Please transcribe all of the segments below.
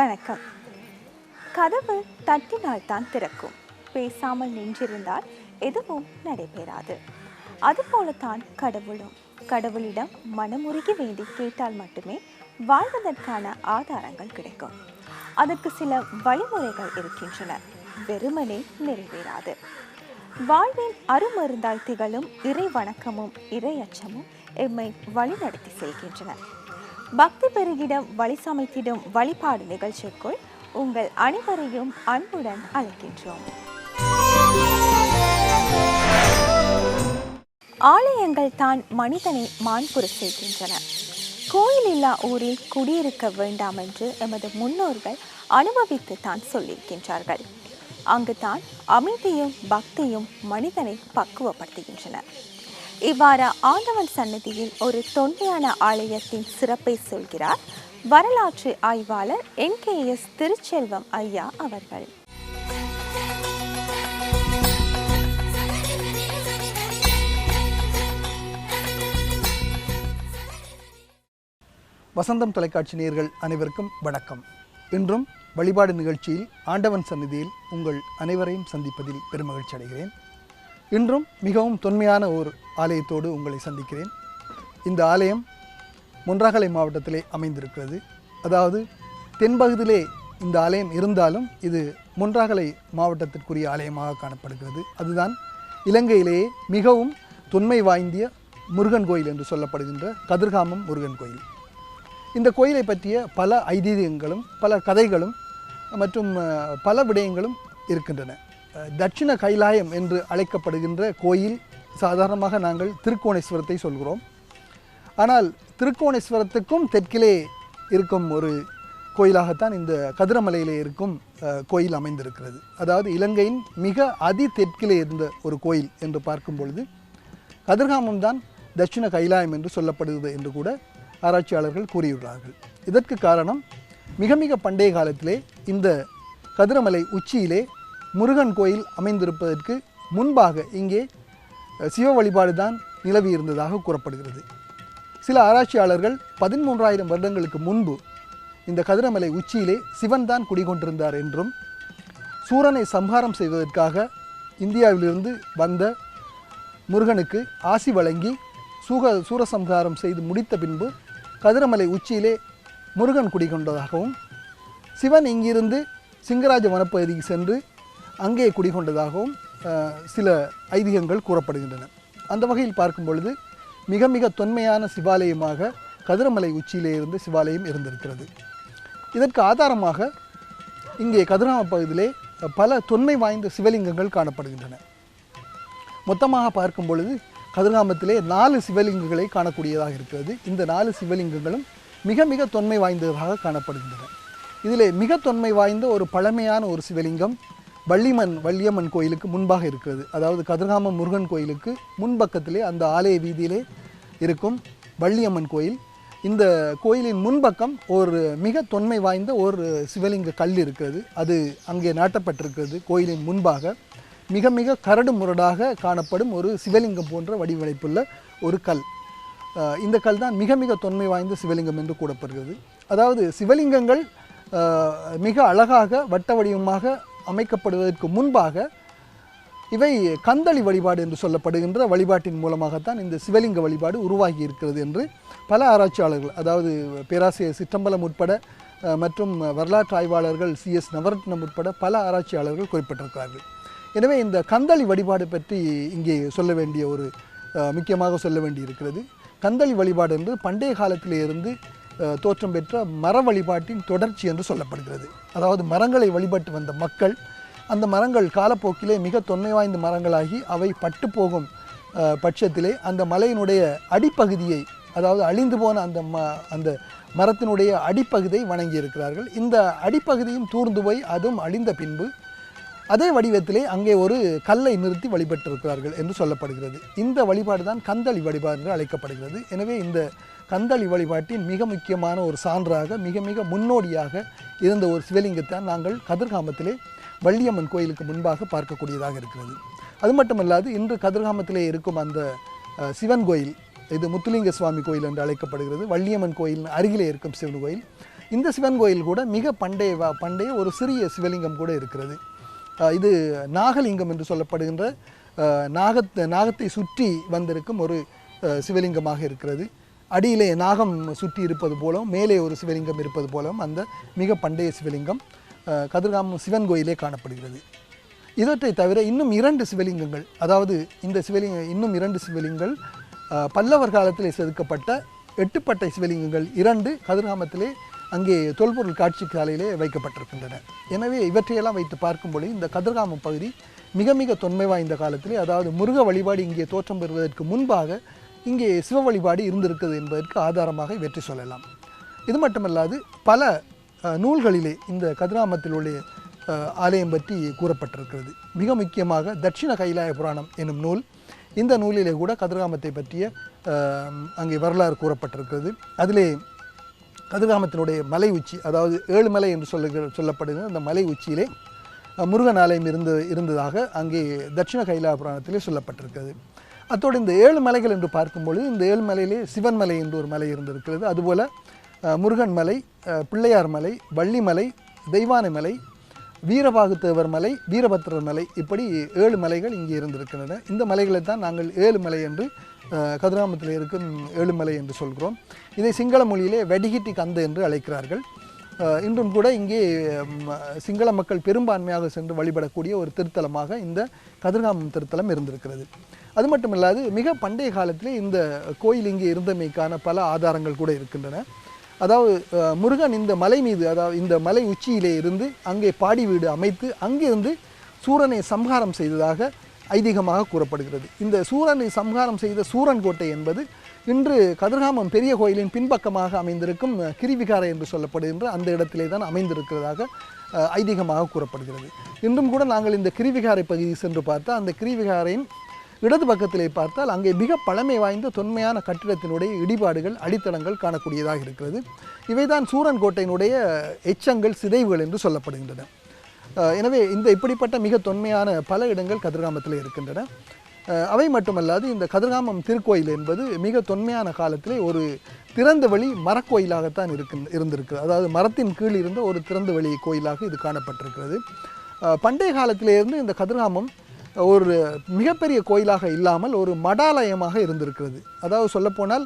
வணக்கம். கதவு தட்டினால் தான் திறக்கும், பேசாமல் நின்றிருந்தால் எதுவும் நடைபெறாது. அதுபோலத்தான் கடவுளும். கடவுளிடம் மனமுருகி வேண்டி கேட்டால் மட்டுமே வாழ்வதற்கான ஆதாரங்கள் கிடைக்கும். அதற்கு சில வழிமுறைகள் இருக்கின்றன, வெறுமனே நிறைவேறாது. வாழ்வின் அருமருந்தாய் திகழும் இறை வணக்கமும் இறை அச்சமும் எம்மை வழிநடத்தி செல்கின்றன. பக்தி பெருகிட வழி சமைத்திடும் வழிபாடு நிகழ்ச்சிக்குள் உங்கள் அனைவரையும் அன்புடன் அழைக்கின்றோம். ஆலயங்கள் தான் மனிதனை மாண்புற செய்கின்றன. கோயில் இல்லா ஊரில் குடியிருக்க வேண்டாம் என்று எமது முன்னோர்கள் அனுபவித்து தான் சொல்லியிருக்கின்றார்கள். அங்குதான் அமைதியும் பக்தியும் மனிதனை பக்குவப்படுத்துகின்றன. இவ்வாறு ஆண்டவன் சன்னதியில் ஒரு தொன்மையான ஆலயத்தின் சிறப்பை சொல்கிறார் வரலாற்று ஆய்வாளர் NKS திருச்செல்வம் ஐயா அவர்கள். வசந்தம் தொலைக்காட்சி நேயர்கள் அனைவருக்கும் வணக்கம். இன்றும் வழிபாடு நிகழ்ச்சியில் ஆண்டவன் சன்னதியில் உங்கள் அனைவரையும் சந்திப்பதில் பெருமகிழ்ச்சி அடைகிறேன். இன்றும் மிகவும் தொன்மையான ஒரு ஆலயத்தோடு உங்களை சந்திக்கிறேன். இந்த ஆலயம் மொன்றாகலை மாவட்டத்திலே அமைந்திருக்கிறது. அதாவது தென்பகுதியிலே இந்த ஆலயம் இருந்தாலும் இது மொன்றாகலை மாவட்டத்திற்குரிய ஆலயமாக காணப்படுகிறது. அதுதான் இலங்கையிலேயே மிகவும் தொன்மை வாய்ந்த முருகன் கோயில் என்று சொல்லப்படுகின்ற கதிர்காமம் முருகன் கோயில். இந்த கோயிலை பற்றிய பல ஐதீகங்களும் பல கதைகளும் மற்றும் பல விடயங்களும் இருக்கின்றன. தட்சிண கைலாயம் என்று அழைக்கப்படுகின்ற கோயில் சாதாரணமாக நாங்கள் திருக்கோணேஸ்வரத்தை சொல்கிறோம். ஆனால் திருக்கோணேஸ்வரத்துக்கும் தெற்கிலே இருக்கும் ஒரு கோயிலாகத்தான் இந்த கதிரமலையிலே இருக்கும் கோயில் அமைந்திருக்கிறது. அதாவது இலங்கையின் மிக அதி தெற்கிலே இருந்த ஒரு கோயில் என்று பார்க்கும் பொழுது கதிர்காமம் தான் தட்சிண கைலாயம் என்று சொல்லப்படுகிறது என்று கூட ஆராய்ச்சியாளர்கள் கூறியுள்ளார்கள். இதற்கு காரணம் மிக மிக பண்டைய காலத்திலே இந்த கதிரமலை உச்சியிலே முருகன் கோயில் அமைந்திருப்பதற்கு முன்பாக இங்கே சிவ வழிபாடு தான் நிலவி இருந்ததாக கூறப்படுகிறது. சில ஆராய்ச்சியாளர்கள் 13,000 வருடங்களுக்கு முன்பு இந்த கதிரமலை உச்சியிலே சிவன் தான் குடிகொண்டிருந்தார் என்றும், சூரனை சம்ஹாரம் செய்வதற்காக இந்தியாவிலிருந்து வந்த முருகனுக்கு ஆசி வழங்கி சூரசம்ஹாரம் செய்து முடித்த பின்பு கதிரமலை உச்சியிலே முருகன் குடிகொண்டதாகவும், சிவன் இங்கிருந்து சிங்கராஜ வனப்பகுதிக்கு சென்று அங்கே குடிகொண்டதாகவும் சில ஐதீகங்கள் கூறப்படுகின்றன. அந்த வகையில் பார்க்கும் பொழுது மிக மிக தொன்மையான சிவாலயமாக கதிரமலை உச்சியிலே இருந்து சிவாலயம் இருந்திருக்கிறது. இதற்கு ஆதாரமாக இங்கே கதிராம பகுதியிலே பல தொன்மை வாய்ந்த சிவலிங்கங்கள் காணப்படுகின்றன. மொத்தமாக பார்க்கும் பொழுது கதிர்காமத்திலே 4 சிவலிங்கங்களை காணக்கூடியதாக இருக்கிறது. இந்த 4 சிவலிங்கங்களும் மிக மிக தொன்மை வாய்ந்ததாக காணப்படுகின்றன. இதிலே மிக தொன்மை வாய்ந்த ஒரு பழமையான ஒரு சிவலிங்கம் வள்ளியம்மன் கோயிலுக்கு முன்பாக இருக்கிறது. அதாவது கதிர்காமம் முருகன் கோயிலுக்கு முன்பக்கத்திலே அந்த ஆலய வீதியிலே இருக்கும் வள்ளியம்மன் கோயில். இந்த கோயிலின் முன்பக்கம் ஒரு மிக தொன்மை வாய்ந்த ஒரு சிவலிங்க கல் இருக்கிறது. அது அங்கே நாட்டப்பட்டிருக்கிறது. கோயிலின் முன்பாக மிக மிக கரடு முரடாக காணப்படும் ஒரு சிவலிங்கம் போன்ற வடிவமைப்புள்ள ஒரு கல். இந்த கல் தான் மிக மிக தொன்மை வாய்ந்த சிவலிங்கம் என்று கூறப்படுகிறது. அதாவது சிவலிங்கங்கள் மிக அழகாக வட்ட வடிவமாக அமைக்கப்படுவதற்கு முன்பாக இவை கந்தளி வழிபாடு என்று சொல்லப்படுகின்ற வழிபாட்டின் மூலமாகத்தான் இந்த சிவலிங்க வழிபாடு உருவாகி இருக்கிறது என்று பல ஆராய்ச்சியாளர்கள், அதாவது பேராசிரியர் சிற்றம்பலம் உட்பட மற்றும் வரலாற்று ஆய்வாளர்கள் CS நவரத்னம் உட்பட பல ஆராய்ச்சியாளர்கள் குறிப்பிட்டிருக்கிறார்கள். எனவே இந்த கந்தளி வழிபாடு பற்றி இங்கே சொல்ல வேண்டிய ஒரு முக்கியமாக சொல்ல வேண்டி இருக்கிறது. கந்தளி வழிபாடு என்று பண்டைய காலத்திலே இருந்து தோற்றம் பெற்ற மர வழிபாட்டின் தொடர்ச்சி என்று சொல்லப்படுகிறது. அதாவது மரங்களை வழிபட்டு வந்த மக்கள் அந்த மரங்கள் காலப்போக்கிலே மிக தொன்மை வாய்ந்த மரங்களாகி அவை பட்டு போகும் பட்சத்திலே அந்த மலையினுடைய அடிப்பகுதியை, அதாவது அழிந்து போன அந்த மரத்தினுடைய அடிப்பகுதியை வணங்கி இருக்கிறார்கள். இந்த அடிப்பகுதியும் தூர்ந்து போய் அதுவும் அழிந்த பின்பு அதே வடிவத்திலே அங்கே ஒரு கல்லை நிறுத்தி வழிபட்டிருக்கிறார்கள் என்று சொல்லப்படுகிறது. இந்த வழிபாடு தான் கந்தளி வழிபாடு என்று அழைக்கப்படுகிறது. எனவே இந்த கந்தளி வழிபாட்டின் மிக முக்கியமான ஒரு சான்றாக மிக மிக முன்னோடியாக இருந்த ஒரு சிவலிங்கத்தான் நாங்கள் கதிர்காமத்திலே வள்ளியம்மன் கோயிலுக்கு முன்பாக பார்க்கக்கூடியதாக இருக்கிறது. அது மட்டுமல்லாது இன்று கதிர்காமத்திலே இருக்கும் அந்த சிவன் கோயில், இது முத்துலிங்க சுவாமி கோயில் என்று அழைக்கப்படுகிறது. வள்ளியம்மன் கோயில் அருகிலே இருக்கும் சிவன் கோயில். இந்த சிவன் கோயில் கூட மிக பண்டைய ஒரு சிறிய சிவலிங்கம் கூட இருக்கிறது. இது நாகலிங்கம் என்று சொல்லப்படுகின்ற நாகத்தை சுற்றி வந்திருக்கும் ஒரு சிவலிங்கமாக இருக்கிறது. அடியிலே நாகம் சுற்றி இருப்பது போலவும் மேலே ஒரு சிவலிங்கம் இருப்பது போலவும் அந்த மிக பண்டைய சிவலிங்கம் கதிர்காமம் சிவன் கோயிலே காணப்படுகிறது. இவற்றை தவிர இன்னும் 2 சிவலிங்கங்கள், அதாவது இந்த இன்னும் 2 சிவலிங்கங்கள் பல்லவர் காலத்திலே செதுக்கப்பட்ட 8 பட்டை சிவலிங்கங்கள் 2 கதிர்காமத்திலே அங்கே தொல்பொருள் காட்சி சாலையிலே வைக்கப்பட்டிருக்கின்றன. எனவே இவற்றையெல்லாம் வைத்து பார்க்கும்போது இந்த கதிர்காமம் பகுதி மிக மிக தொன்மை வாய்ந்த காலத்திலே, அதாவது முருக வழிபாடு இங்கே தோற்றம் பெறுவதற்கு முன்பாக இங்கே சிவ வழிபாடு இருந்திருக்கிறது என்பதற்கு ஆதாரமாக இவற்றை சொல்லலாம். இது மட்டுமல்லாது பல நூல்களிலே இந்த கதிர்காமத்தில் உள்ள ஆலயம் பற்றி கூறப்பட்டிருக்கிறது. மிக முக்கியமாக தட்சிண கைலாய புராணம் என்னும் நூல், இந்த நூலிலே கூட கதிர்காமத்தை பற்றிய அங்கே வரலாறு கூறப்பட்டிருக்கிறது. அதிலே கதிர்காமத்தினுடைய மலை உச்சி, அதாவது 7 மலை என்று சொல்லப்படுகிற அந்த மலை உச்சியிலே முருகன் ஆலயம் இருந்ததாக அங்கே தட்சிண கைலாய புராணத்திலே சொல்லப்பட்டிருக்கிறது. அத்தோடு இந்த 7 மலைகள் என்று பார்க்கும்பொழுது இந்த 7 மலையிலே சிவன் மலை என்று ஒரு மலை இருந்திருக்கிறது. அதுபோல் முருகன் மலை, பிள்ளையார் மலை, வள்ளிமலை, தெய்வானை மலை, வீரபாகுத்தேவர் மலை, வீரபத்திரர் மலை, இப்படி 7 மலைகள் இங்கே இருந்திருக்கின்றன. இந்த மலைகளை தான் நாங்கள் 7 மலை என்று கதிர்காமத்தில் இருக்கும் 7 மலை என்று சொல்கிறோம். இதை சிங்கள மொழியிலே வெடிகிட்டி கந்த என்று அழைக்கிறார்கள். இன்றும் கூட இங்கே சிங்கள மக்கள் பெரும்பான்மையாக சென்று வழிபடக்கூடிய ஒரு திருத்தலமாக இந்த கதிர்காமம் திருத்தலம் இருந்திருக்கிறது. அது மட்டுமில்லாது மிக பண்டைய காலத்திலே இந்த கோயில் இங்கே இருந்தமைக்கான பல ஆதாரங்கள் கூட இருக்கின்றன. அதாவது முருகன் இந்த மலை மீது, அதாவது இந்த மலை உச்சியிலே இருந்து அங்கே பாடி வீடு அமைத்து அங்கிருந்து சூரனை சம்ஹாரம் செய்ததாக ஐதீகமாக கூறப்படுகிறது. இந்த சூரனை சம்ஹாரம் செய்த சூரன் கோட்டை என்பது இன்று கதிர்காமம் பெரிய கோயிலின் பின்பக்கமாக அமைந்திருக்கும் கிரிவிகாரை என்று சொல்லப்படுகின்ற அந்த இடத்திலே தான் அமைந்திருக்கிறதாக ஐதீகமாக கூறப்படுகிறது. இன்றும் கூட நாங்கள் இந்த கிரிவிகாரை பகுதி சென்று பார்த்தால் அந்த கிரிவிகாரையின் இடது பக்கத்திலே பார்த்தால் அங்கே மிக பழமை வாய்ந்த தொன்மையான கட்டிடத்தினுடைய இடிபாடுகள், அடித்தளங்கள் காணக்கூடியதாக இருக்கிறது. இவைதான் சூரன் கோட்டையினுடைய எச்சங்கள், சிதைவுகள் என்று சொல்லப்படுகின்றன. எனவே இந்த இப்படிப்பட்ட மிக தொன்மையான பல இடங்கள் கதிர்காமத்தில் இருக்கின்றன. அவை மட்டுமல்லாது இந்த கதிர்காமம் திருக்கோயில் என்பது மிக தொன்மையான காலத்திலே ஒரு திறந்த வெளி மரக்கோயிலாகத்தான் இருந்திருக்கிறது. அதாவது மரத்தின் கீழ் இருந்த ஒரு திறந்த வெளி கோயிலாக இது காணப்பட்டிருக்கிறது. பண்டைய காலத்திலிருந்து இந்த கதிர்காமம் ஒரு மிகப்பெரிய கோயிலாக இல்லாமல் ஒரு மடாலயமாக இருந்திருக்கிறது. அதாவது சொல்லப்போனால்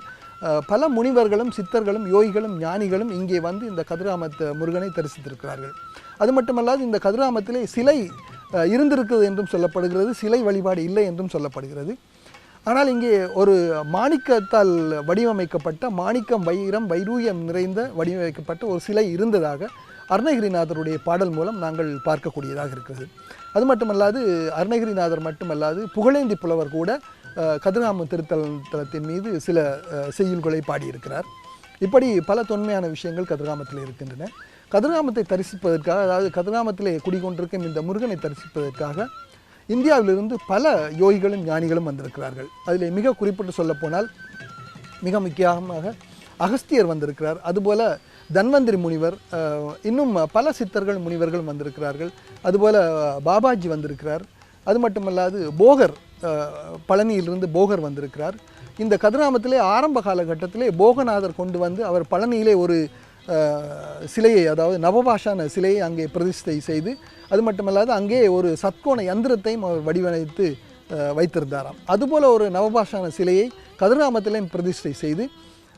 பல முனிவர்களும் சித்தர்களும் யோகிகளும் ஞானிகளும் இங்கே வந்து இந்த கதிர்காமத்து முருகனை தரிசித்திருக்கிறார்கள். அது மட்டுமல்லாது இந்த கதிர்காமத்திலே சிலை இருந்திருக்கிறது என்றும் சொல்லப்படுகிறது, சிலை வழிபாடு இல்லை என்றும் சொல்லப்படுகிறது. ஆனால் இங்கே ஒரு மாணிக்கத்தால் வடிவமைக்கப்பட்ட, மாணிக்கம் வைரம் வைரூயம் நிறைந்த வடிவமைக்கப்பட்ட ஒரு சிலை இருந்ததாக அருணகிரிநாதருடைய பாடல் மூலம் நாங்கள் பார்க்கக்கூடியதாக இருக்கிறது. அது மட்டுமல்லாது அருணகிரிநாதர் மட்டுமல்லாது புகழேந்தி புலவர் கூட கதிர்காமம் திருத்தலத்தின் மீது சில செய்யுள்களை பாடியிருக்கிறார். இப்படி பல தொன்மையான விஷயங்கள் கதிர்காமத்தில் இருக்கின்றன. கதிர்காமத்தை தரிசிப்பதற்காக, அதாவது கதிர்காமத்திலே குடிகொண்டிருக்கும் இந்த முருகனை தரிசிப்பதற்காக இந்தியாவிலிருந்து பல யோகிகளும் ஞானிகளும் வந்திருக்கிறார்கள். அதில் மிக குறிப்பிட்டு சொல்லப்போனால் மிக முக்கியமாக அகஸ்தியர் வந்திருக்கிறார். அதுபோல் தன்வந்திரி முனிவர், இன்னும் பல சித்தர்கள் முனிவர்கள் வந்திருக்கிறார்கள். அதுபோல் பாபாஜி வந்திருக்கிறார். அது மட்டுமல்லாது போகர், பழனியிலிருந்து போகர் வந்திருக்கிறார். இந்த கதிர்காமத்திலே ஆரம்ப காலகட்டத்திலே போகநாதர் கொண்டு வந்து அவர் பழனியிலே ஒரு சிலையை, அதாவது நவபாஷான சிலையை அங்கே பிரதிஷ்டை செய்து, அது மட்டுமல்லாது அங்கே ஒரு சத்கோண யந்திரத்தையும் அவர் வடிவமைத்து வைத்திருந்தாராம். அதுபோல் ஒரு நவபாஷான சிலையை கதிர்காமத்திலே பிரதிஷ்டை செய்து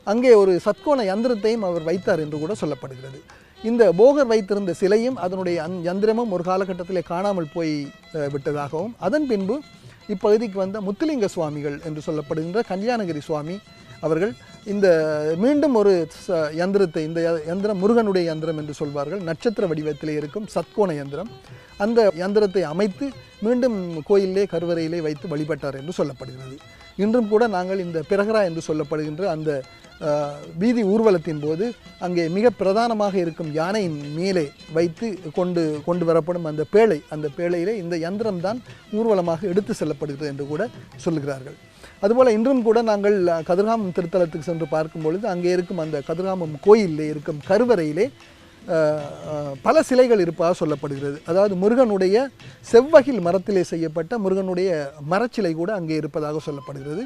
அங்கே ஒரு சத்கோண யந்திரத்தையும் அவர் வைத்தார் என்று கூட சொல்லப்படுகிறது. இந்த போகர் வைத்திருந்த சிலையும் அதனுடைய யந்திரமும் ஒரு காலகட்டத்திலே காணாமல் போய் விட்டதாகவும், அதன் பின்பு இப்பகுதிக்கு வந்த முத்துலிங்க சுவாமிகள் என்று சொல்லப்படுகின்ற கல்யாணகிரி சுவாமி, அவர்கள் இந்த மீண்டும் ஒரு யந்திரத்தை, இந்த யந்திரம் முருகனுடைய யந்திரம் என்று சொல்வார்கள், நட்சத்திர வடிவத்திலே இருக்கும் சத்கோண யந்திரம், அந்த யந்திரத்தை அமைத்து மீண்டும் கோயிலே கருவறையிலே வைத்து வழிபட்டார் என்று சொல்லப்படுகிறது. இன்றும் கூட நாங்கள் இந்த பிரகரா என்று சொல்லப்படுகின்ற அந்த வீதி ஊர்வலத்தின் போது அங்கே மிக பிரதானமாக இருக்கும் யானையின் மேலே வைத்து கொண்டு வரப்படும் அந்த பேழையிலே இந்த யந்திரம்தான் ஊர்வலமாக எடுத்து செல்லப்படுகிறது என்று கூட சொல்லுகிறார்கள். அதுபோல் இன்றும் கூட நாங்கள் கதிர்காமம் திருத்தலத்துக்கு சென்று பார்க்கும் பொழுது அங்கே இருக்கும் அந்த கதிர்காமம் கோயிலிலே இருக்கும் கருவறையிலே பல சிலைகள் இருப்பதாக சொல்லப்படுகிறது. அதாவது முருகனுடைய செவ்வகில் மரத்திலே செய்யப்பட்ட முருகனுடைய மரச்சிலை கூட அங்கே இருப்பதாக சொல்லப்படுகிறது.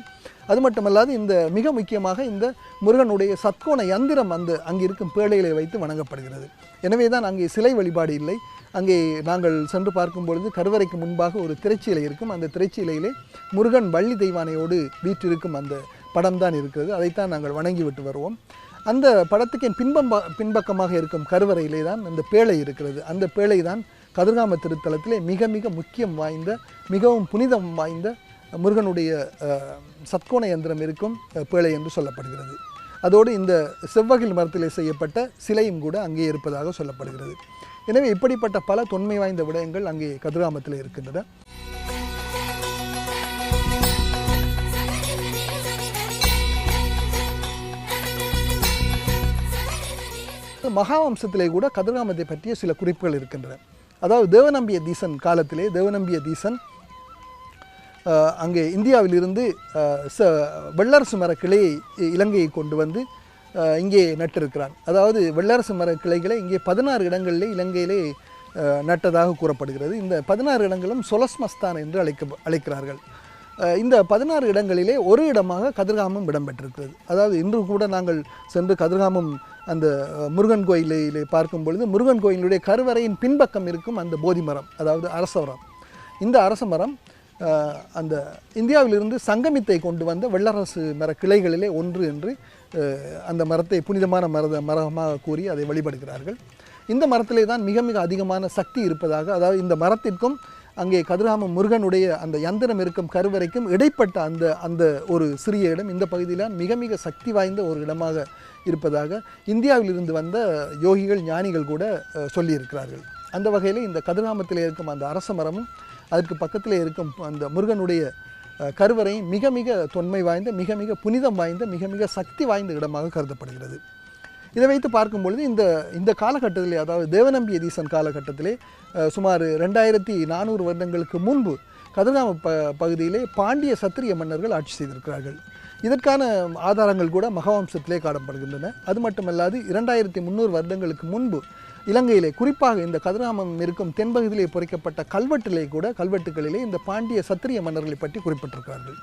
அது மட்டுமல்லாது இந்த மிக முக்கியமாக இந்த முருகனுடைய சத்கோண யந்திரம் அங்கே இருக்கும் பேழையிலே வைத்து வணங்கப்படுகிறது. எனவே தான் அங்கே சிலை வழிபாடு இல்லை. அங்கே நாங்கள் சென்று பார்க்கும் பொழுது கருவறைக்கு முன்பாக ஒரு திரைச்சீலை இருக்கும். அந்த திரைச்சீலையிலே முருகன் வள்ளி தெய்வானையோடு வீற்றிருக்கும் அந்த படம் தான் இருக்கிறது. அதைத்தான் நாங்கள் வணங்கிவிட்டு வருவோம். அந்த படத்துக்கு பின்பக்கமாக இருக்கும் கருவறையிலே தான் அந்த பேழை இருக்கிறது. அந்த பேழை தான் கதிர்காம திருத்தலத்திலே மிக மிக முக்கியம் வாய்ந்த, மிகவும் புனிதம் வாய்ந்த முருகனுடைய சத்கோண யந்திரம் இருக்கும் பேழை என்று சொல்லப்படுகிறது. அதோடு இந்த செவ்வகில் மரத்திலே செய்யப்பட்ட சிலையும் கூட அங்கே இருப்பதாக சொல்லப்படுகிறது. எனவே இப்படிப்பட்ட பல தொன்மை வாய்ந்த விடயங்கள் அங்கே கதிர்காமத்தில் இருக்கின்றன. மகாவம்சத்திலே கூட கதிர்காமத்தை பற்றிய சில குறிப்புகள் இருக்கின்றன. அதாவது தேவநம்பிய தீசன் காலத்திலே தேவநம்பிய தீசன் அங்கே இந்தியாவிலிருந்து வெள்ளரசு மர கிளையை இலங்கையை கொண்டு வந்து இங்கே நட்டிருக்கிறான். அதாவது வெள்ளரசு மர கிளைகளை இங்கே 16 இடங்களிலே இலங்கையிலே நட்டதாக கூறப்படுகிறது. இந்த 16 இடங்களும் சொலஸ்மஸ்தான் என்று அழைக்கிறார்கள். இந்த 16 இடங்களிலே ஒரு இடமாக கதிர்காமம் இடம்பெற்றிருக்கிறது. அதாவது இன்று கூட நாங்கள் சென்று கதிர்காமம் அந்த முருகன் கோயிலே பார்க்கும் பொழுது முருகன் கோயிலுடைய கருவறையின் பின்பக்கம் இருக்கும் அந்த போதி மரம், அதாவது அரச மரம், இந்த அரச மரம் அந்த இந்தியாவிலிருந்து சங்கமித்தை கொண்டு வந்த வெள்ளரசு மர கிளைகளிலே ஒன்று என்று அந்த மரத்தை புனிதமான மரமாக கூறி அதை வழிபடுகிறார்கள். இந்த மரத்திலே தான் மிக மிக அதிகமான சக்தி இருப்பதாக, அதாவது இந்த மரத்திற்கும் அங்கே கதிர்காமம் முருகனுடைய அந்த யந்திரம் இருக்கும் கருவறைக்கும் இடைப்பட்ட அந்த ஒரு சிறிய இடம் இந்த பகுதியில்தான் மிக மிக சக்தி வாய்ந்த ஒரு இடமாக இருப்பதாக இந்தியாவிலிருந்து வந்த யோகிகள் ஞானிகள் கூட சொல்லியிருக்கிறார்கள். அந்த வகையில் இந்த கதிர்காமத்தில் இருக்கும் அந்த அரச மரமும் அதற்கு பக்கத்தில் இருக்கும் அந்த முருகனுடைய கருவறையும் மிக மிக தொன்மை வாய்ந்த, மிக மிக புனிதம் வாய்ந்த, மிக மிக சக்தி வாய்ந்த இடமாக கருதப்படுகிறது. இதை வைத்து பார்க்கும் பொழுது இந்த காலகட்டத்திலே, அதாவது தேவநம்பிய தீசன் காலகட்டத்திலே சுமார் 2400 வருடங்களுக்கு முன்பு கதிர்காம பகுதியிலே பாண்டிய சத்திரிய மன்னர்கள் ஆட்சி செய்திருக்கிறார்கள். இதற்கான ஆதாரங்கள் கூட மகாவம்சத்திலே காணப்படுகின்றன. அது மட்டுமல்லாது 2300 வருடங்களுக்கு முன்பு இலங்கையிலே, குறிப்பாக இந்த கதிர்காமம் இருக்கும் தென்பகுதியிலே பொறிக்கப்பட்ட கல்வெட்டுகளிலே இந்த பாண்டிய சத்திரிய மன்னர்களை பற்றி குறிப்பிட்டிருக்கிறார்கள்.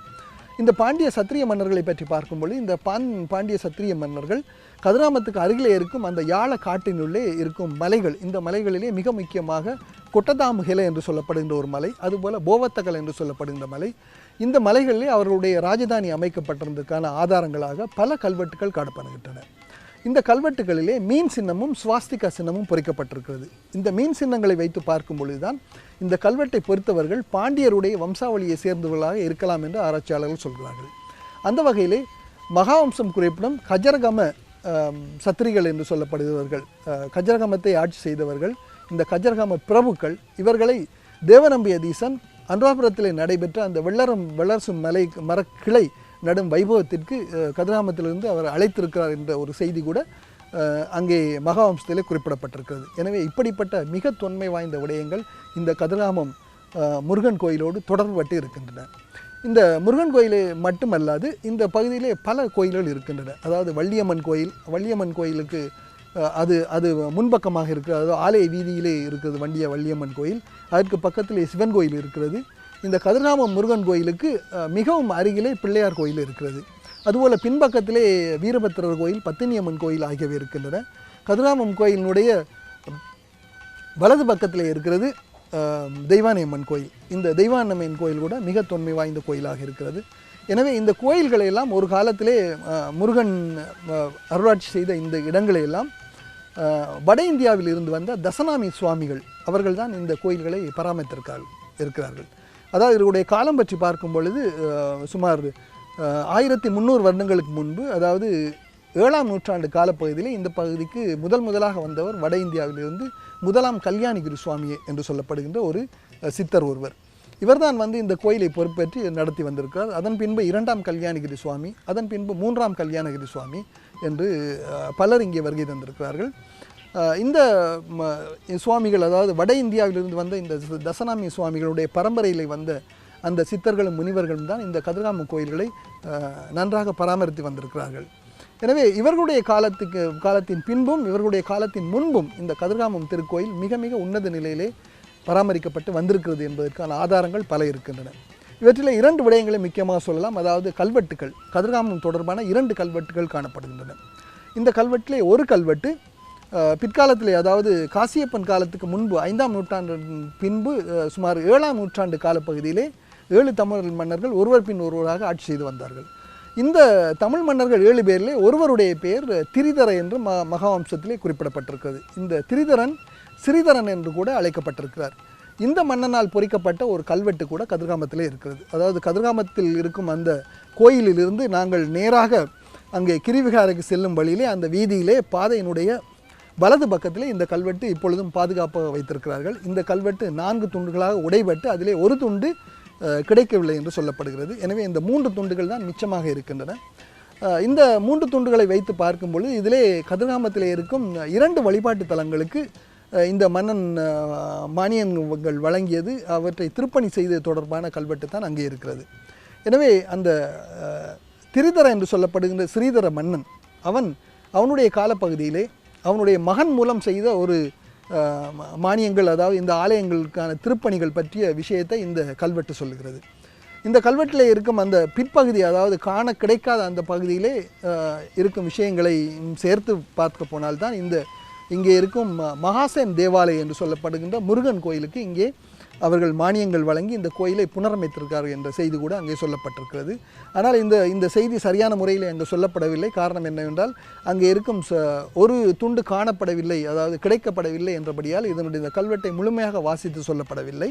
இந்த பாண்டிய சத்திரிய மன்னர்களை பற்றி பார்க்கும்போது இந்த பாண்டிய சத்திரிய மன்னர்கள் கதிர்காமத்துக்கு அருகிலே இருக்கும் அந்த யாழ காட்டினுள்ளே இருக்கும் மலைகள், இந்த மலைகளிலே மிக முக்கியமாக கொட்டதாமுகில என்று சொல்லப்படுகின்ற ஒரு மலை, அதுபோல் போவத்தகல் என்று சொல்லப்படுகின்ற மலை, இந்த மலைகளிலே அவர்களுடைய ராஜதானி அமைக்கப்பட்டிருந்ததுக்கான ஆதாரங்களாக பல கல்வெட்டுகள் காணப்படுகின்றன. இந்த கல்வெட்டுகளிலே மீன் சின்னமும் சுவாஸ்திகா சின்னமும் பொறிக்கப்பட்டிருக்கிறது. இந்த மீன் சின்னங்களை வைத்து பார்க்கும் பொழுதுதான் இந்த கல்வெட்டை பொறுத்தவர்கள் பாண்டியருடைய வம்சாவளியை சேர்ந்தவர்களாக இருக்கலாம் என்று ஆராய்ச்சியாளர்கள் சொல்கிறார்கள். அந்த வகையிலே மகாவம்சம் குறிப்பிடும் கஜரகம சத்திரிகள் என்று சொல்லப்படுகிறவர்கள், கஜரகமத்தை ஆட்சி செய்தவர்கள், இந்த கஜரகம பிரபுக்கள், இவர்களை தேவநம்பிய தீசன் அனுராபுரத்திலே நடைபெற்ற அந்த வெள்ளரசு மரக்கிளை நடும் வைபவத்திற்கு கதிர்காமத்திலிருந்து அவர் அழைத்திருக்கிறார் என்ற ஒரு செய்தி கூட அங்கே மகாவம்சத்திலே குறிப்பிடப்பட்டிருக்கிறது. எனவே இப்படிப்பட்ட மிக தொன்மை வாய்ந்த விடயங்கள் இந்த கதிர்காமம் முருகன் கோயிலோடு தொடர்பட்டு இருக்கின்றன. இந்த முருகன் கோயிலே மட்டுமல்லாது இந்த பகுதியிலே பல கோயில்கள் இருக்கின்றன. அதாவது வள்ளியம்மன் கோயிலுக்கு அது முன்பக்கமாக இருக்கிறது, அதாவது ஆலய வீதியிலே இருக்கிறது வள்ளியம்மன் கோயில். அதற்கு பக்கத்திலே சிவன் கோயில் இருக்கிறது. இந்த கதிர்காமம் முருகன் கோயிலுக்கு மிகவும் அருகிலே பிள்ளையார் கோயில் இருக்கிறது. அதுபோல் பின்பக்கத்திலே வீரபத்திரர் கோயில், பத்தினியம்மன் கோயில் ஆகியவை இருக்கின்றன. கதிர்காமம் கோயிலினுடைய வலது பக்கத்திலே இருக்கிறது தெய்வானையம்மன் கோயில். இந்த தெய்வானையம்மன் கோயில் கூட மிக தொன்மை வாய்ந்த கோயிலாக இருக்கிறது. எனவே இந்த கோயில்களை எல்லாம் ஒரு காலத்திலே முருகன் அருளாட்சி செய்த இந்த இடங்களை எல்லாம் வட இந்தியாவில் இருந்து வந்த தசநாமி சுவாமிகள் அவர்கள் தான் இந்த கோயில்களை பராமரித்திருக்கிறார்கள். அதாவது இவருடைய காலம் பற்றி பார்க்கும் பொழுது சுமார் 1300 வருடங்களுக்கு முன்பு, அதாவது 7ஆம் நூற்றாண்டு காலப்பகுதியில் இந்த பகுதிக்கு முதலாக வந்தவர் வட இந்தியாவிலிருந்து முதலாம் கல்யாணிகிரி சுவாமி என்று சொல்லப்படுகின்ற ஒரு சித்தர் ஒருவர். இவர்தான் இந்த கோயிலை பொறுப்பேற்று நடத்தி வந்திருக்கிறார். அதன் பின்பு 2ஆம் கல்யாணகிரி சுவாமி, அதன் பின்பு 3ஆம் கல்யாணகிரி சுவாமி என்று பலர் இங்கே வருகை தந்திருக்கிறார்கள். இந்த சுவாமிகள், அதாவது வட இந்தியாவிலிருந்து வந்த இந்த தசநாமி சுவாமிகளுடைய பரம்பரையில் வந்த அந்த சித்தர்களும் முனிவர்களும் தான் இந்த கதிர்காமம் கோயில்களை நன்றாக பராமரித்து வந்திருக்கிறார்கள். எனவே இவர்களுடைய காலத்தின் பின்பும் இவர்களுடைய காலத்தின் முன்பும் இந்த கதிர்காமம் திருக்கோயில் மிக மிக உன்னத நிலையிலே பராமரிக்கப்பட்டு வந்திருக்கிறது என்பதற்கான ஆதாரங்கள் பல இருக்கின்றன. இவற்றில் 2 விடயங்களை முக்கியமாக சொல்லலாம். அதாவது கல்வெட்டுகள், கதிர்காமம் தொடர்பான 2 கல்வெட்டுகள் காணப்படுகின்றன. இந்த கல்வெட்டிலே ஒரு கல்வெட்டு பிற்காலத்திலே, அதாவது காசியப்பன் காலத்துக்கு முன்பு 5ஆம் நூற்றாண்டு பின்பு சுமார் 7ஆம் நூற்றாண்டு காலப்பகுதியிலே 7 தமிழ் மன்னர்கள் ஒருவர் பின் ஒருவராக ஆட்சி செய்து வந்தார்கள். இந்த தமிழ் மன்னர்கள் 7 பேரிலே ஒருவருடைய பெயர் திரிதர என்று மகாவம்சத்திலே குறிப்பிடப்பட்டிருக்கிறது. இந்த திரிதரன் சிறிதரன் என்று கூட அழைக்கப்பட்டிருக்கிறார். இந்த மன்னனால் பொறிக்கப்பட்ட ஒரு கல்வெட்டு கூட கதிர்காமத்திலே இருக்கிறது. அதாவது கதிர்காமத்தில் இருக்கும் அந்த கோயிலிலிருந்து நாங்கள் நேராக அங்கே கிரிவிகாரைக்கு செல்லும் வழியிலே அந்த வீதியிலே பாதையினுடைய வலது பக்கத்திலே இந்த கல்வெட்டு இப்பொழுதும் பாதுகாப்பாக வைத்திருக்கிறார்கள். இந்த கல்வெட்டு 4 துண்டுகளாக உடைபட்டு அதிலே ஒரு துண்டு கிடைக்கவில்லை என்று சொல்லப்படுகிறது. எனவே இந்த 3 துண்டுகள் தான் மிச்சமாக இருக்கின்றன. இந்த 3 துண்டுகளை வைத்து பார்க்கும் பொழுது இதிலே கதிர்காமத்திலே இருக்கும் 2 வழிபாட்டு தலங்களுக்கு இந்த மன்னன் மானியங்கள் வழங்கியது, அவற்றை திருப்பணி செய்தது தொடர்பான கல்வெட்டு தான் அங்கே இருக்கிறது. எனவே அந்த திரிதர என்று சொல்லப்படுகின்ற ஸ்ரீதர மன்னன் அவனுடைய காலப்பகுதியிலே அவனுடைய மகன் மூலம் செய்த ஒரு மானியங்கள், அதாவது இந்த ஆலயங்களுக்கான திருப்பணிகள் பற்றிய விஷயத்தை இந்த கல்வெட்டு சொல்லுகிறது. இந்த கல்வெட்டிலே இருக்கும் அந்த பிற்பகுதி, அதாவது காண கிடைக்காத அந்த பகுதியிலே இருக்கும் விஷயங்களை சேர்த்து பார்க்க போனால்தான் இங்கே இருக்கும் மகாசேன் தேவாலயம் என்று சொல்லப்படுகின்ற முருகன் கோயிலுக்கு இங்கே அவர்கள் மானியங்கள் வழங்கி இந்த கோயிலை புனரமைத்திருக்கார்கள் என்ற செய்தி கூட அங்கே சொல்லப்பட்டிருக்கிறது. ஆனால் இந்த செய்தி சரியான முறையில் அங்கே சொல்லப்படவில்லை. காரணம் என்னவென்றால் அங்கே இருக்கும் ஒரு துண்டு காணப்படவில்லை, அதாவது கிடைக்கப்படவில்லை என்றபடியால் இதனுடைய இந்த கல்வெட்டை முழுமையாக வாசித்து சொல்லப்படவில்லை.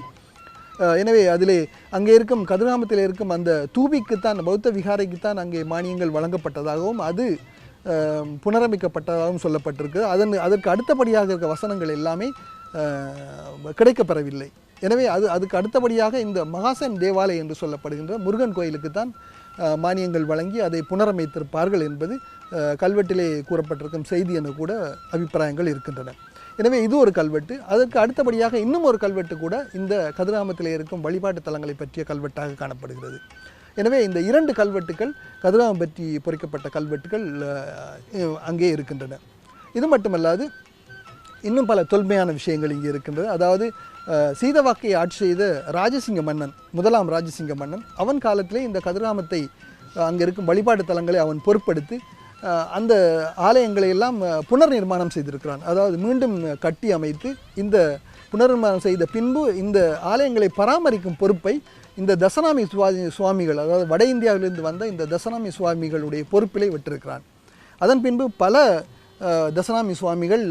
எனவே அதிலே அங்கே இருக்கும் கதிர்காமத்தில் இருக்கும் அந்த தூபிக்குத்தான், பௌத்த விகாரைக்குத்தான் அங்கே மானியங்கள் வழங்கப்பட்டதாகவும் அது புனரமைக்கப்பட்டதாகவும் சொல்லப்பட்டிருக்கு. அதற்கு அடுத்தபடியாக இருக்க வசனங்கள் எல்லாமே கிடைக்கப்பெறவில்லை. எனவே அதுக்கு அடுத்தபடியாக இந்த மகாசேன் தேவாலயம் என்று சொல்லப்படுகின்ற முருகன் கோயிலுக்குத்தான் மானியங்கள் வழங்கி அதை புனரமைத்திருப்பார்கள் என்பது கல்வெட்டிலே கூறப்பட்டிருக்கும் செய்தி என கூட அபிப்பிராயங்கள் இருக்கின்றன. எனவே இது ஒரு கல்வெட்டு. அதற்கு அடுத்தபடியாக இன்னும் ஒரு கல்வெட்டு கூட இந்த கதிர்காமத்திலே இருக்கும் வழிபாட்டு தலங்களை பற்றிய கல்வெட்டாக காணப்படுகிறது. எனவே இந்த 2 கல்வெட்டுகள் கதிர்காமம் பற்றி பொறிக்கப்பட்ட கல்வெட்டுகள் அங்கே இருக்கின்றன. இது மட்டுமல்லாது இன்னும் பல தொல்மையான விஷயங்கள் இங்கே இருக்கின்றது. அதாவது சீதவாக்கையை ஆட்சி செய்த ராஜசிங்க மன்னன், முதலாம் ராஜசிங்க மன்னன், அவன் காலத்திலே இந்த கதிர்காமத்தை அங்கே இருக்கும் வழிபாட்டு தலங்களை அவன் பொறுப்படுத்தி அந்த ஆலயங்களை எல்லாம் புனர் நிர்மாணம் செய்திருக்கிறான். அதாவது மீண்டும் கட்டி அமைத்து இந்த புனர்நிர்மாணம் செய்த பின்பு இந்த ஆலயங்களை பராமரிக்கும் பொறுப்பை இந்த தசநாமி சுவாமிகள், அதாவது வட இந்தியாவிலிருந்து வந்த இந்த தசநாமி சுவாமிகளுடைய பொறுப்பிலே விட்டிருக்கிறான். அதன் பின்பு பல தசநாமி சுவாமிகள்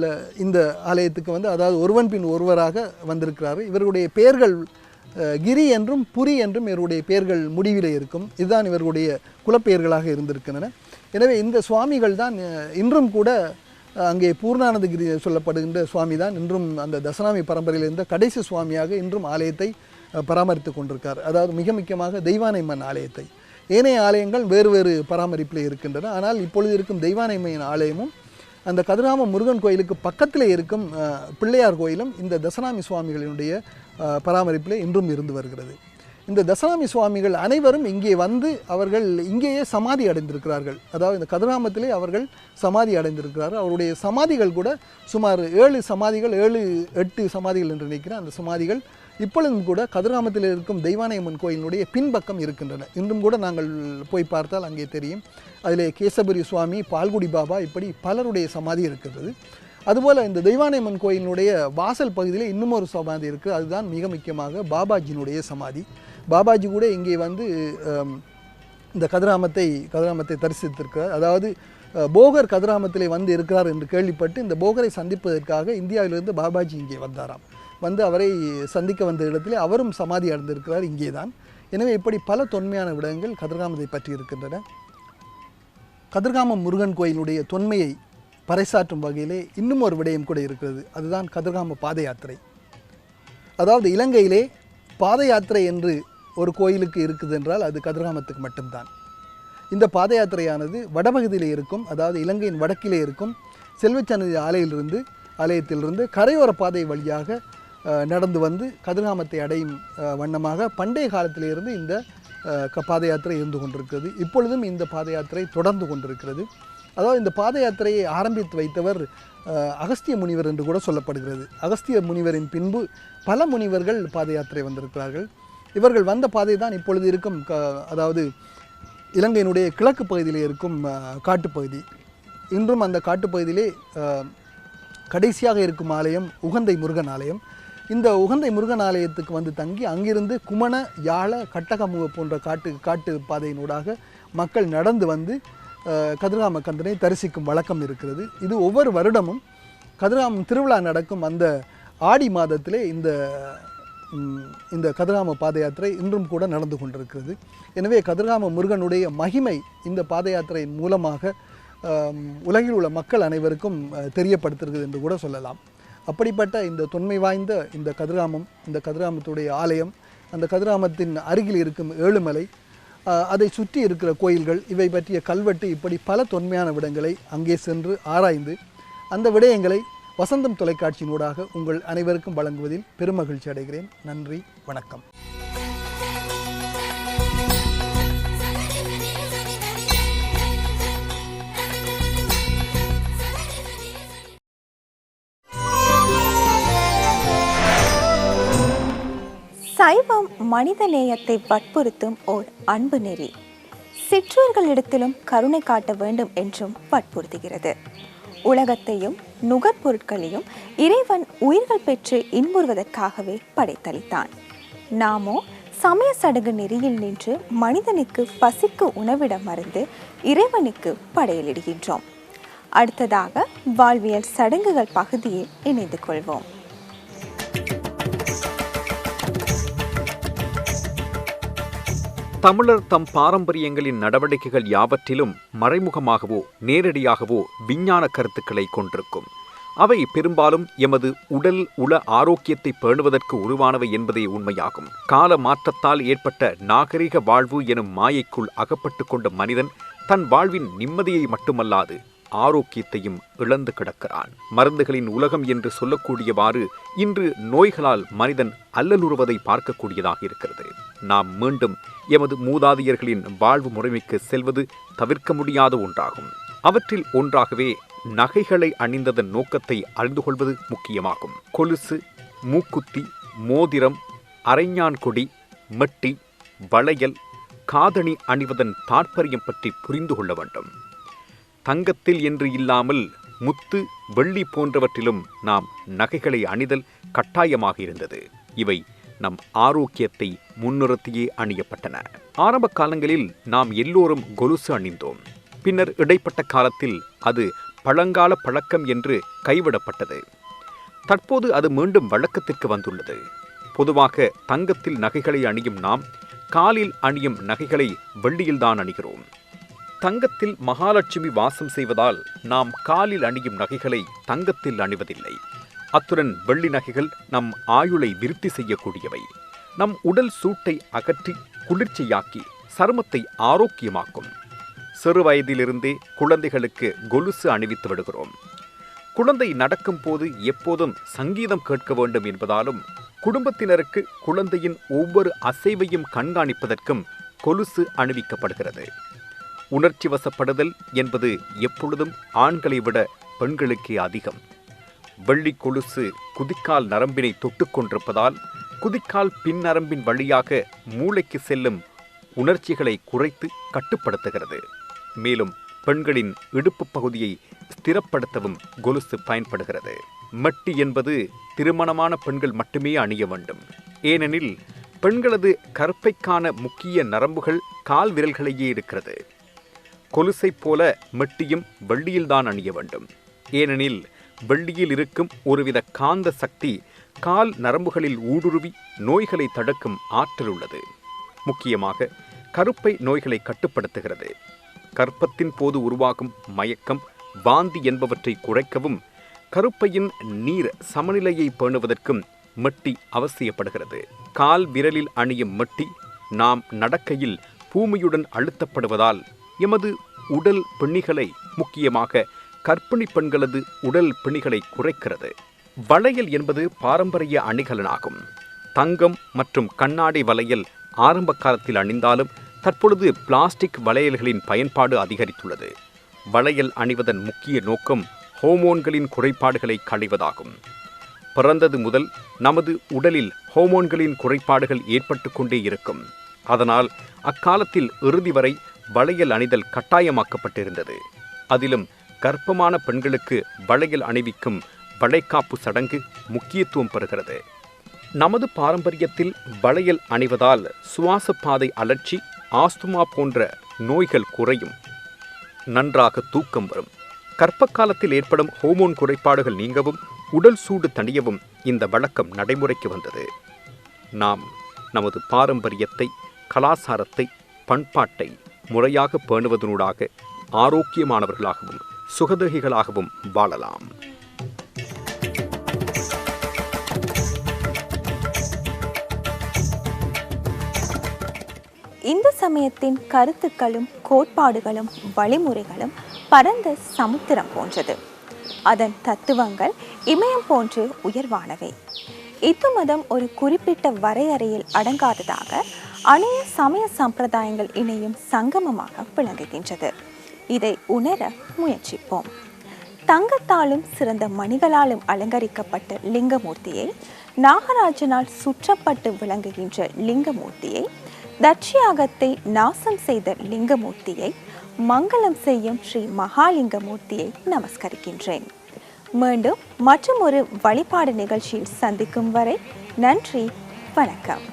இந்த ஆலயத்துக்கு அதாவது ஒருவன் பின் ஒருவராக வந்திருக்கிறார்கள். இவர்களுடைய பெயர்கள் கிரி என்றும் புரி என்றும் இவருடைய பெயர்கள் முடிவிலே இருக்கும். இதுதான் இவர்களுடைய குலப்பெயர்களாக இருந்திருக்கின்றன. எனவே இந்த சுவாமிகள் தான் இன்றும் கூட அங்கே பூர்ணானந்தகிரி சொல்லப்படுகின்ற சுவாமி தான் இன்றும் அந்த தசநாமி பரம்பரையில் இருந்த கடைசி சுவாமியாக இன்றும் ஆலயத்தை பராமரித்து கொண்டிருக்கார். அதாவது மிக முக்கியமாக தெய்வானைமன் ஆலயத்தை. ஏனைய ஆலயங்கள் வேறு வேறு பராமரிப்பில் இருக்கின்றன. ஆனால் இப்பொழுது இருக்கும் தெய்வானைமன் ஆலயமும் அந்த கதிர்காமம் முருகன் கோயிலுக்கு பக்கத்தில் இருக்கும் பிள்ளையார் கோயிலும் இந்த தசநாமி சுவாமிகளினுடைய பராமரிப்பில் இன்றும் இருந்து வருகிறது. இந்த தசநாமி சுவாமிகள் அனைவரும் இங்கே அவர்கள் இங்கேயே சமாதி அடைந்திருக்கிறார்கள். அதாவது இந்த கதிர்காமத்திலே அவர்கள் சமாதி அடைந்திருக்கிறார்கள். அவருடைய சமாதிகள் கூட சுமார் 7 சமாதிகள், 7-8 சமாதிகள் என்று நினைக்கிறேன். அந்த சமாதிகள் இப்பொழுதும் கூட கதிர்காமத்தில் இருக்கும் தெய்வானையம்மன் கோயிலினுடைய பின்பக்கம் இருக்கின்றன. இன்றும் கூட நாங்கள் போய் பார்த்தால் அங்கே தெரியும். அதிலே கேசபுரி சுவாமி, பால்குடி பாபா, இப்படி பலருடைய சமாதி இருக்கிறது. அதுபோல் இந்த தெய்வானையம்மன் கோயிலினுடைய வாசல் பகுதியில் இன்னும் ஒரு சமாதி இருக்குது. அதுதான் மிக முக்கியமாக பாபாஜியினுடைய சமாதி. பாபாஜி கூட இங்கே இந்த கதிர்காமத்தை தரிசித்திருக்கிறார். அதாவது போகர் கதிர்காமத்திலே இருக்கிறார் என்று கேள்விப்பட்டு இந்த போகரை சந்திப்பதற்காக இந்தியாவிலிருந்து பாபாஜி இங்கே வந்தாராம். அவரை சந்திக்க வந்த இடத்திலே அவரும் சமாதி அடைந்திருக்கிறார் இங்கே தான். எனவே இப்படி பல தொன்மையான விடயங்கள் கதிர்காமத்தை பற்றி இருக்கின்றன. கதிர்காமம் முருகன் கோயிலுடைய தொன்மையை பறைசாற்றும் வகையிலே இன்னும் ஒரு விடயம் கூட இருக்கிறது. அதுதான் கதிர்காம பாத யாத்திரை. அதாவது இலங்கையிலே பாத யாத்திரை என்று ஒரு கோயிலுக்கு இருக்குது என்றால் அது கதிர்காமத்துக்கு மட்டும்தான். இந்த பாத யாத்திரையானது வடபகுதியிலே இருக்கும், அதாவது இலங்கையின் வடக்கிலே இருக்கும் செல்வச்சன்னதி ஆலயத்திலிருந்து கரையோர பாதை வழியாக நடந்து வந்து கதிர்காமத்தை அடையும் வண்ணமாக பண்டைய காலத்திலிருந்து இந்த பாத யாத்திரை இருந்து கொண்டிருக்கிறது. இப்பொழுதும் இந்த பாத யாத்திரை தொடர்ந்து கொண்டிருக்கிறது. அதாவது இந்த பாத யாத்திரையை ஆரம்பித்து வைத்தவர் அகஸ்திய முனிவர் என்று கூட சொல்லப்படுகிறது. அகஸ்திய முனிவரின் பின்பு பல முனிவர்கள் பாத யாத்திரை வந்திருக்கிறார்கள். இவர்கள் வந்த பாதை தான் இப்பொழுது இருக்கும் அதாவது இலங்கையினுடைய கிழக்கு பகுதியிலே இருக்கும் காட்டுப்பகுதி. இன்றும் அந்த காட்டுப்பகுதியிலே கடைசியாக இருக்கும் ஆலயம் உகந்தை முருகன் ஆலயம். இந்த உகந்தை முருகன் ஆலயத்துக்கு வந்து தங்கி அங்கிருந்து குமண, யாழ, கட்டகமுக போன்ற காட்டு பாதையினூடாக மக்கள் நடந்து வந்து கதிர்காம கந்தனை தரிசிக்கும் வழக்கம் இருக்கிறது. இது ஒவ்வொரு வருடமும் கதிர்காமம் திருவிழா நடக்கும் அந்த ஆடி மாதத்திலே இந்த கதிர்காம பாத யாத்திரை இன்றும் கூட நடந்து கொண்டிருக்கிறது. எனவே கதிர்காம முருகனுடைய மகிமை இந்த பாத யாத்திரையின் மூலமாக உலகில் உள்ள மக்கள் அனைவருக்கும் தெரியப்படுத்துகிறது என்று கூட சொல்லலாம். அப்படிப்பட்ட இந்த தொன்மை வாய்ந்த இந்த கதிர்காமத்துடைய ஆலயம், அந்த கதிர்காமத்தின் அருகில் இருக்கும் ஏழுமலை, அதை சுற்றி இருக்கிற கோயில்கள், இவை பற்றிய கல்வெட்டு, இப்படி பல தொன்மையான விடயங்களை அங்கே சென்று ஆராய்ந்து அந்த விடயங்களை வசந்தம் தொலைக்காட்சியினூடாக உங்கள் அனைவருக்கும் வழங்குவதில் பெருமகிழ்ச்சி அடைகிறேன். நன்றி, வணக்கம். சைவம் மனித நேயத்தை வற்புறுத்தும் ஓர் அன்பு நெறி. சிற்றூர்களிடத்திலும் கருணை காட்ட வேண்டும் என்றும் வற்புறுத்துகிறது. உலகத்தையும் நுகர்பொருட்களையும் இறைவன் உயிர்கள் பெற்று இன்புறுவதற்காகவே படைத்தளித்தான். நாமோ சமய சடங்கு நெறியில் நின்று மனிதனுக்கு பசிக்கு உணவிட மறந்து இறைவனுக்கு படையலிடுகின்றோம். அடுத்ததாக வாழ்வியல் சடங்குகள் பகுதியில் இணைந்து கொள்வோம். தமிழர் தம் பாரம்பரியங்களின் நடவடிக்கைகள் யாவற்றிலும் மறைமுகமாகவோ நேரடியாகவோ விஞ்ஞான கருத்துக்களை கொண்டிருக்கும். அவை பெரும்பாலும் எமது உடல் உள ஆரோக்கியத்தை பேணுவதற்கு உருவானவை என்பதே உண்மையாகும். கால மாற்றத்தால் ஏற்பட்ட நாகரிக வாழ்வு எனும் மாயைக்குள் அகப்பட்டு கொண்ட மனிதன் தன் வாழ்வின் நிம்மதியை மட்டுமல்லாது ஆரோக்கியத்தையும் இழந்து கிடக்கிறான். மருந்துகளின் உலகம் என்று சொல்லக்கூடியவாறு இன்று நோய்களால் மனிதன் அல்லலுறுவதை பார்க்கக்கூடியதாக இருக்கிறது. நாம் மீண்டும் எமது மூதாதையர்களின் வாழ்வு முறைமைக்கு செல்வது தவிர்க்க முடியாத ஒன்றாகும். அவற்றில் ஒன்றாகவே நகைகளை அணிந்ததன் நோக்கத்தை அறிந்து கொள்வது முக்கியமாகும். கொலுசு, மூக்குத்தி, மோதிரம், அரைஞான் கொடி, மெட்டி, வளையல், காதணி அணிவதன் தாற்பயம் பற்றி புரிந்து கொள்ள வேண்டும். தங்கத்தில் என்று இல்லாமல் முத்து, வெள்ளி போன்றவற்றிலும் நாம் நகைகளை அணிதல் கட்டாயமாக இருந்தது. இவை நம் ஆரோக்கியத்தை முன்னிறுத்தியே அணியப்பட்டன. ஆரம்ப காலங்களில் நாம் எல்லோரும் கொலுசு அணிந்தோம். பின்னர் இடைப்பட்ட காலத்தில் அது பழங்கால பழக்கம் என்று கைவிடப்பட்டது. தற்போது அது மீண்டும் வழக்கத்திற்கு வந்துள்ளது. பொதுவாக தங்கத்தில் நகைகளை அணியும் நாம் காலில் அணியும் நகைகளை வெள்ளியில்தான் அணிகிறோம். தங்கத்தில் மகாலட்சுமி வாசம் செய்வதால் நாம் காலில் அணியும் நகைகளை தங்கத்தில் அணிவதில்லை. அத்துடன் வெள்ளி நகைகள் நம் ஆயுளை விருத்தி செய்யக்கூடியவை. நம் உடல் சூட்டை அகற்றி குளிர்ச்சியாக்கி சருமத்தை ஆரோக்கியமாக்கும். சிறு வயதிலிருந்தே குழந்தைகளுக்கு கொலுசு அணிவித்து விடுகிறோம். குழந்தை நடக்கும் போது எப்போதும் சங்கீதம் கேட்க வேண்டும் என்பதாலும் குடும்பத்தினருக்கு குழந்தையின் ஒவ்வொரு அசைவையும் கண்காணிப்பதற்கும் கொலுசு அணிவிக்கப்படுகிறது. உணர்ச்சி வசப்படுதல் என்பது எப்பொழுதும் ஆண்களை விட பெண்களுக்கே அதிகம். வெள்ளி கொலுசு குதிக்கால் நரம்பினை தொட்டுக் கொண்டிருப்பதால் குதிக்கால் பின் நரம்பின் வழியாக மூளைக்கு செல்லும் உணர்ச்சிகளை குறைத்து கட்டுப்படுத்துகிறது. மேலும் பெண்களின் இடுப்பு பகுதியை ஸ்திரப்படுத்தவும் கொலுசு பயன்படுகிறது. மெட்டி என்பது திருமணமான பெண்கள் மட்டுமே அணிய வேண்டும். ஏனெனில் பெண்களது கற்பைக்கான முக்கிய நரம்புகள் கால் விரல்களையே இருக்கிறது. கொலுசை போல மெட்டியும் வெள்ளியில்தான் அணிய வேண்டும். ஏனெனில் வெள்ளியில் இருக்கும் ஒருவித காந்த சக்தி கால் நரம்புகளில் ஊடுருவி நோய்களை தடுக்கும் ஆற்றல் உள்ளது. முக்கியமாக கருப்பை நோய்களை கட்டுப்படுத்துகிறது. கர்ப்பத்தின் போது உருவாகும் மயக்கம், வாந்தி என்பவற்றை குறைக்கவும், கருப்பையின் நீர் சமநிலையை பேணுவதற்கும் மெட்டி அவசியப்படுகிறது. கால் விரலில் அணியும் மெட்டி நாம் நடக்கையில் பூமியுடன் அழுத்தப்படுவதால் எமது உடல் பிணிகளை, முக்கியமாக கர்ப்பிணி பெண்களது உடல் பிணிகளை குறைக்கிறது. வளையல் என்பது பாரம்பரிய அணிகலனாகும். தங்கம் மற்றும் கண்ணாடி வளையல் ஆரம்ப காலத்தில் அணிந்தாலும் தற்பொழுது பிளாஸ்டிக் வளையல்களின் பயன்பாடு அதிகரித்துள்ளது. வளையல் அணிவதன் முக்கிய நோக்கம் ஹோமோன்களின் குறைபாடுகளை களைவதாகும். பிறந்தது முதல் நமது உடலில் ஹோமோன்களின் குறைபாடுகள் ஏற்பட்டு கொண்டே இருக்கும். அதனால் அக்காலத்தில் இறுதி வரை வளையல் அணிதல் கட்டாயமாக்கப்பட்டிருந்தது. அதிலும் கர்ப்பமான பெண்களுக்கு வளையல் அணிவிக்கும் வளைகாப்பு சடங்கு முக்கியத்துவம் பெறுகிறது. நமது பாரம்பரியத்தில் வளையல் அணிவதால் சுவாச பாதை அழற்சி, ஆஸ்துமா போன்ற நோய்கள் குறையும். நன்றாக தூக்கம் வரும். கர்ப்ப காலத்தில் ஏற்படும் ஹோமோன் குறைபாடுகள் நீங்கவும், உடல் சூடு தணியவும் இந்த வழக்கம் நடைமுறைக்கு வந்தது. நாம் நமது பாரம்பரியத்தை, கலாச்சாரத்தை, பண்பாட்டை முறையாக பேணுவதனூடாக ஆரோக்கியமானவர்களாகவும் சுகதேகிகளாகவும் வாழலாம். இந்து சமயத்தின் கருத்துக்களும் கோட்பாடுகளும் வழிமுறைகளும் பரந்த சமுத்திரம் போன்றது. அதன் தத்துவங்கள் இமயம் போன்று உயர்வானவை. இந்து மதம் ஒரு குறிப்பிட்ட வரையறையில் அடங்காததாக அநேக சமய சம்பிரதாயங்கள் இணையும் சங்கமமாக விளங்குகின்றது. இதை உணர முயற்சிப்போம். தங்கத்தாலும் சிறந்த மணிகளாலும் அலங்கரிக்கப்பட்ட லிங்கமூர்த்தியை, நாகராஜனால் சுற்றப்பட்டு விளங்குகின்ற லிங்கமூர்த்தியை, தட்சியாகத்தை நாசம் செய்த லிங்கமூர்த்தியை, மங்களம் செய்யும் ஸ்ரீ மகாலிங்கமூர்த்தியை நமஸ்கரிக்கின்றேன். மீண்டும் மற்றும் ஒரு வழிபாடு நிகழ்ச்சியில் சந்திக்கும் வரை நன்றி, வணக்கம்.